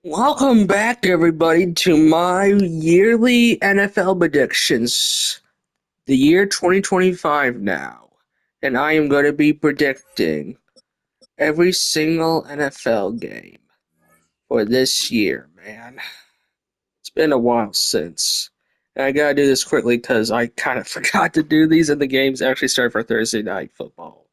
Welcome back, everybody, to my yearly NFL predictions. The year 2025 now. And I am going to be predicting every single NFL game for this year, man. It's been a while since. And I gotta do this quickly because I kind of forgot to do these, and the games actually start for Thursday night football.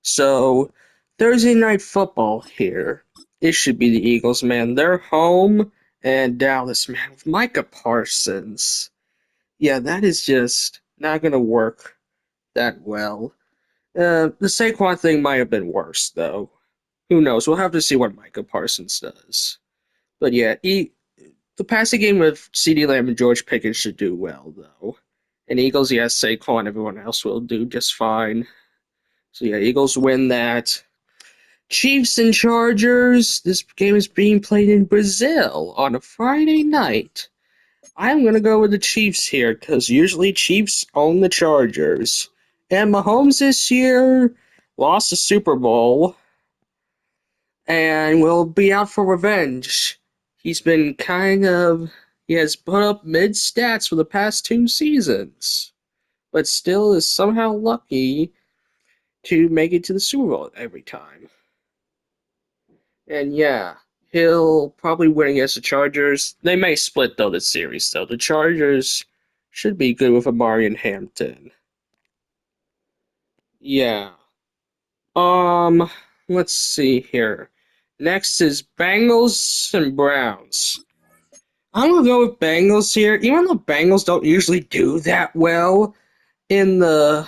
So, Thursday night football here. It should be the Eagles, man. They're home, and Dallas, man, with Micah Parsons. Yeah, that is just not going to work that well. The Saquon thing might have been worse, though. Who knows? We'll have to see what Micah Parsons does. But yeah, the passing game with CeeDee Lamb and George Pickens should do well, though. And Eagles, yes, Saquon, everyone else will do just fine. So yeah, Eagles win that. Chiefs and Chargers. This game is being played in Brazil on a Friday night. I'm going to go with the Chiefs here because usually Chiefs own the Chargers. And Mahomes this year lost the Super Bowl and will be out for revenge. He's been he has put up mid stats for the past two seasons, but still is somehow lucky to make it to the Super Bowl every time. And yeah, he'll probably win against the Chargers. They may split though the series though. The Chargers should be good with Amari and Hampton. Yeah. Um, let's see here. Next is Bengals and Browns. I'm gonna go with Bengals here, even though Bengals don't usually do that well in the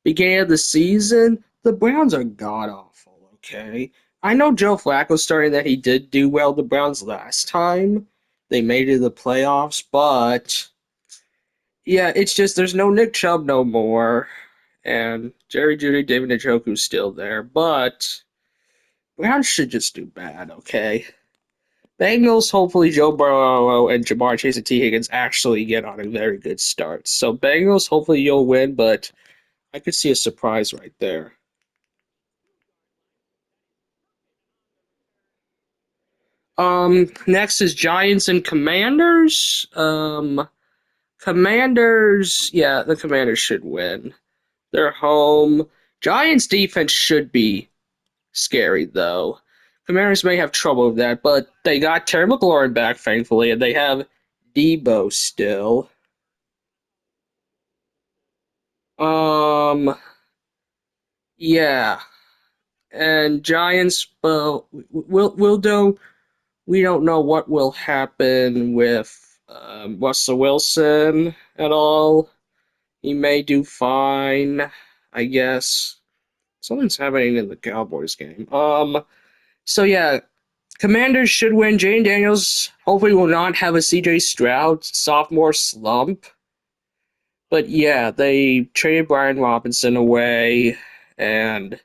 beginning of the season. The Browns are god awful, okay? I know Joe Flacco starting that he did do well the Browns last time. They made it to the playoffs, but yeah, it's just there's no Nick Chubb no more. And Jerry Judy, David Njoku's still there, but Browns should just do bad, okay? Bengals, hopefully Joe Burrow and Jamar Chase and T. Higgins actually get on a very good start. So Bengals, hopefully you'll win, but I could see a surprise right there. Next is Giants and Commanders. Commanders, yeah, the Commanders should win. They're home. Giants defense should be scary though. Commanders may have trouble with that, but they got Terry McLaurin back, thankfully, and they have Debo still. Um, yeah, and Giants. Well, we'll do. We don't know what will happen with Russell Wilson at all. He may do fine, I guess. Something's happening in the Cowboys game. So yeah, Commanders should win. Jane Daniels hopefully will not have a CJ Stroud sophomore slump. But yeah, they traded Brian Robinson away, and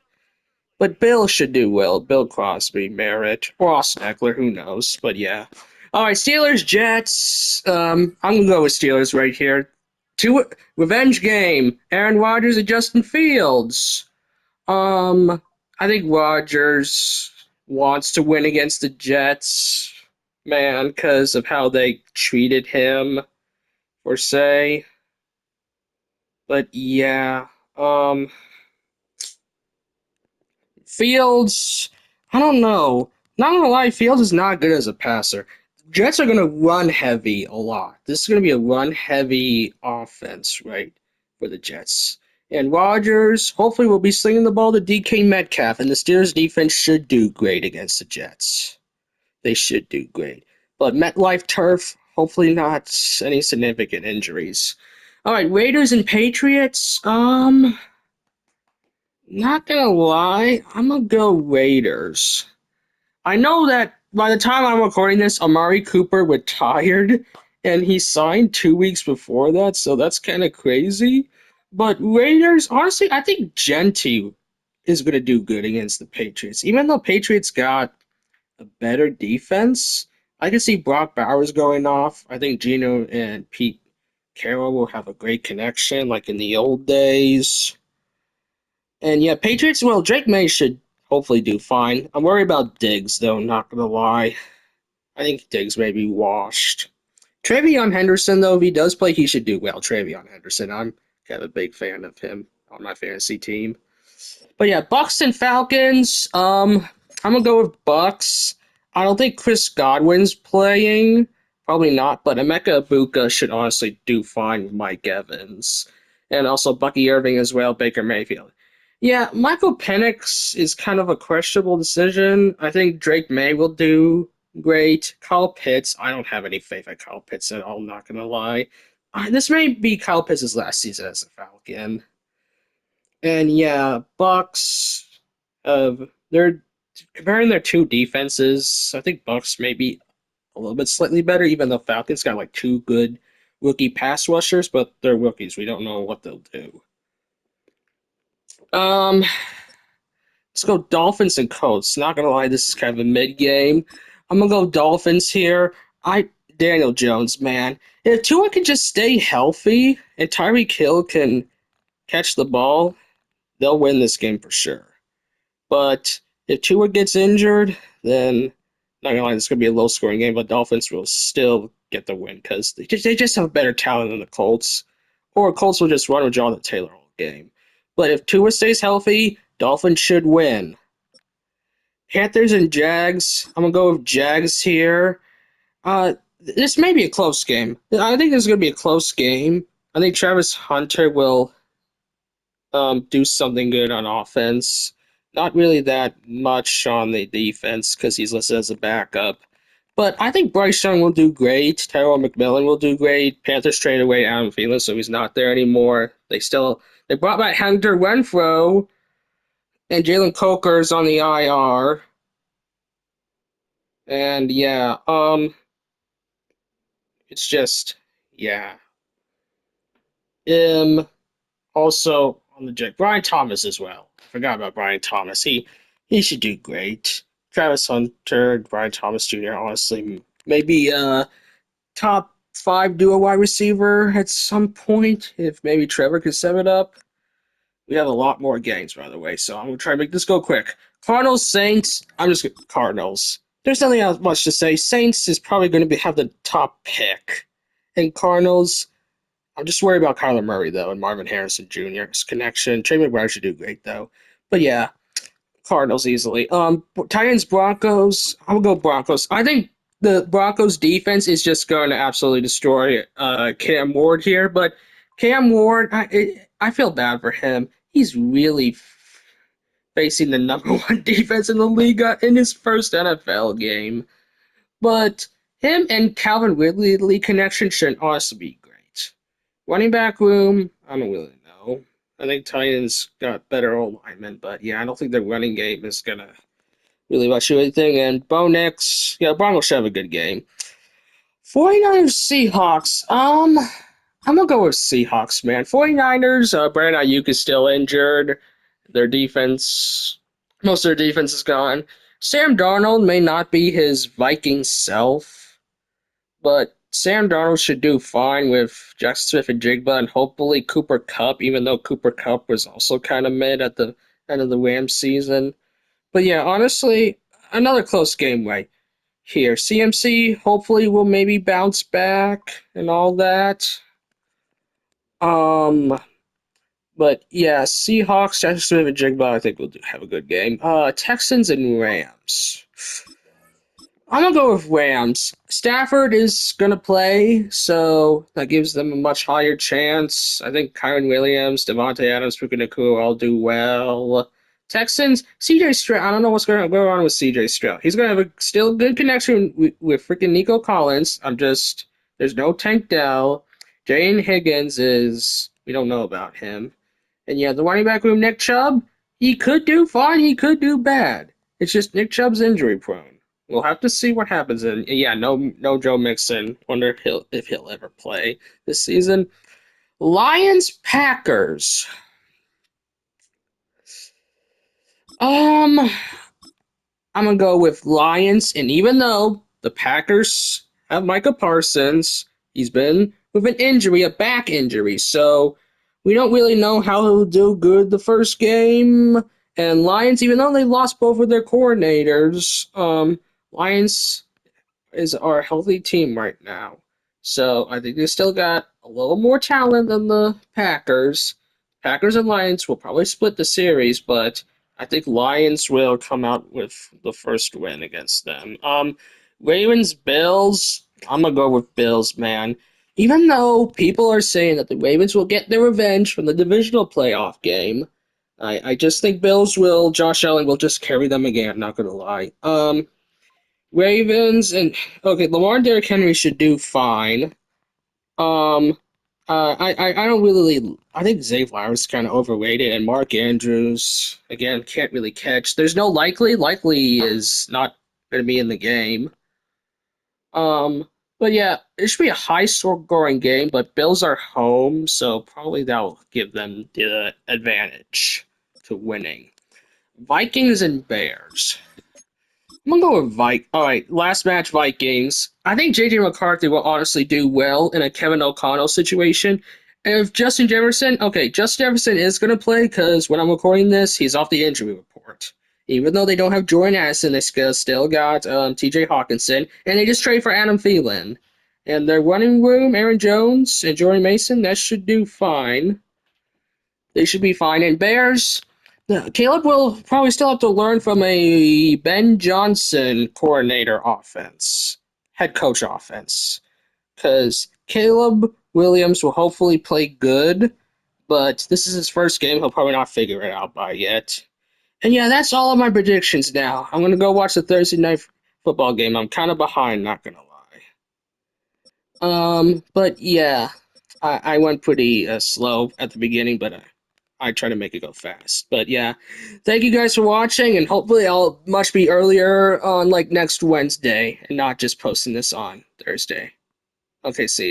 but Bill should do well. Bill Crosby, Merritt, or Austin Eckler, who knows? But yeah. All right, Steelers, Jets. I'm gonna go with Steelers right here. Two revenge game. Aaron Rodgers and Justin Fields. Um, I think Rodgers wants to win against the Jets, man, because of how they treated him, or say. But yeah, um, Fields, I don't know. Not gonna lie, Fields is not good as a passer. Jets are gonna run heavy a lot. This is gonna be a run heavy offense, right, for the Jets. And Rodgers hopefully will be slinging the ball to DK Metcalf, and the Steelers defense should do great against the Jets. They should do great. But MetLife turf, hopefully not any significant injuries. All right, Raiders and Patriots. Not gonna lie, I'm gonna go Raiders. I know that by the time I'm recording this, Amari Cooper retired, and he signed 2 weeks before that, so that's kind of crazy. But Raiders, honestly, I think Genty is gonna do good against the Patriots. Even though Patriots got a better defense, I can see Brock Bowers going off. I think Gino and Pete Carroll will have a great connection, like in the old days. And yeah, Patriots, well, Drake May should hopefully do fine. I'm worried about Diggs, though, not gonna lie. I think Diggs may be washed. Travion Henderson, though, if he does play, he should do well. Travion Henderson, I'm kind of a big fan of him on my fantasy team. But yeah, Bucks and Falcons. I'm gonna go with Bucks. I don't think Chris Godwin's playing. Probably not, but Emeka Ibuka should honestly do fine with Mike Evans. And also Bucky Irving as well, Baker Mayfield. Yeah, Michael Penix is kind of a questionable decision. I think Drake May will do great. Kyle Pitts, I don't have any faith in Kyle Pitts at all, I'm not gonna lie. This may be Kyle Pitts' last season as a Falcon. And yeah, Bucks. They're comparing their two defenses. I think Bucks may be a little bit slightly better, even though Falcons got like two good rookie pass rushers, but they're rookies. We don't know what they'll do. Um, let's go Dolphins and Colts. Not gonna lie, this is kind of a mid game. I'm gonna go Dolphins here. I Daniel Jones, man. If Tua can just stay healthy and Tyreek Hill can catch the ball, they'll win this game for sure. But if Tua gets injured, then not gonna lie, it's gonna be a low scoring game. But Dolphins will still get the win because they just have better talent than the Colts, or Colts will just run with Jonathan Taylor all game. But if Tua stays healthy, Dolphins should win. Panthers and Jags. I'm gonna go with Jags here. This may be a close game. I think this is gonna be a close game. I think Travis Hunter will do something good on offense. Not really that much on the defense because he's listed as a backup. But I think Bryce Young will do great. Tyrell McMillan will do great. Panthers traded away Adam Thielen, so he's not there anymore. They brought back Hunter Renfrow, and Jalen Coker's on the IR. And yeah, it's just yeah. Also on the Jet, Brian Thomas as well. I forgot about Brian Thomas. He should do great. Travis Hunter, Brian Thomas Jr. Honestly, maybe top five duo wide receiver at some point. If maybe Trevor could set it up. We have a lot more games, by the way, so I'm gonna try to make this go quick. Cardinals, Saints. I'm just Cardinals. There's nothing else much to say. Saints is probably going to have the top pick, and Cardinals. I'm just worried about Kyler Murray though and Marvin Harrison Jr.'s connection. Trey McBride should do great though, but yeah, Cardinals easily. Titans Broncos. I'll go Broncos. I think the Broncos defense is just going to absolutely destroy Cam Ward here, but Cam Ward, I feel bad for him. He's really facing the number one defense in the league in his first NFL game, but him and Calvin Ridley connection should also be great. Running back room, I don't really know. I think Titans got better alignment, but yeah, I don't think the running game is gonna really much do anything. And Bo Nix, yeah, Broncos should have a good game. 49ers Seahawks. I'm gonna go with Seahawks, man. 49ers, Brandon Ayuk is still injured. Their defense, most of their defense is gone. Sam Darnold may not be his Viking self, but Sam Darnold should do fine with Jackson Smith and Jigba and hopefully Cooper Kupp, even though Cooper Kupp was also kind of mid at the end of the Rams season. But yeah, honestly, another close game right here. CMC hopefully will maybe bounce back and all that. Um, but yeah, Seahawks, Jackson Smith and Jigba, I think will have a good game. Texans and Rams. I'm gonna go with Rams. Stafford is gonna play, so that gives them a much higher chance. I think Kyron Williams, Devontae Adams, Puka Nacua all do well. Texans, CJ Stroud. I don't know what's going to go on with CJ Stroud. He's gonna have a still good connection with freaking Nico Collins. There's no Tank Dell. Jane Higgins is we don't know about him. And yeah, the running back room, Nick Chubb, he could do fine, he could do bad. It's just Nick Chubb's injury prone. We'll have to see what happens. And yeah, no Joe Mixon. Wonder if he'll ever play this season. Lions Packers. I'm gonna go with Lions, and even though the Packers have Micah Parsons, he's been with an injury, a back injury, so we don't really know how he'll do good the first game. And Lions, even though they lost both of their coordinators, Lions is our healthy team right now. So I think they still got a little more talent than the Packers. Packers and Lions will probably split the series, but I think Lions will come out with the first win against them. Ravens Bills. I'm gonna go with Bills, man. Even though people are saying that the Ravens will get their revenge from the divisional playoff game, I just think Bills will. Josh Allen will just carry them again. I'm not gonna lie. Ravens and okay, Lamar and Derrick Henry should do fine. Um, I don't really. I think Zay Flowers is kind of overrated, and Mark Andrews again can't really catch. There's no Likely. Likely is not going to be in the game. But yeah, it should be a high scoring game. But Bills are home, so probably that'll give them the advantage to winning. Vikings and Bears. I'm gonna go with All right, last match Vikings. I think JJ McCarthy will honestly do well in a Kevin O'Connell situation. And if Justin Jefferson, okay, Justin Jefferson is gonna play because when I'm recording this, he's off the injury report. Even though they don't have Jordan Addison, they still got T.J. Hawkinson, and they just trade for Adam Thielen. And their running room, Aaron Jones and Jordan Mason, that should do fine. They should be fine. And Bears, Caleb will probably still have to learn from a Ben Johnson coordinator offense, head coach offense, because Caleb Williams will hopefully play good, but this is his first game. He'll probably not figure it out by yet. And yeah, that's all of my predictions now. I'm going to go watch the Thursday night football game. I'm kind of behind, not going to lie. But yeah, I went pretty slow at the beginning, but I try to make it go fast. But yeah, thank you guys for watching, and hopefully I'll much be earlier on like next Wednesday and not just posting this on Thursday. Okay, see.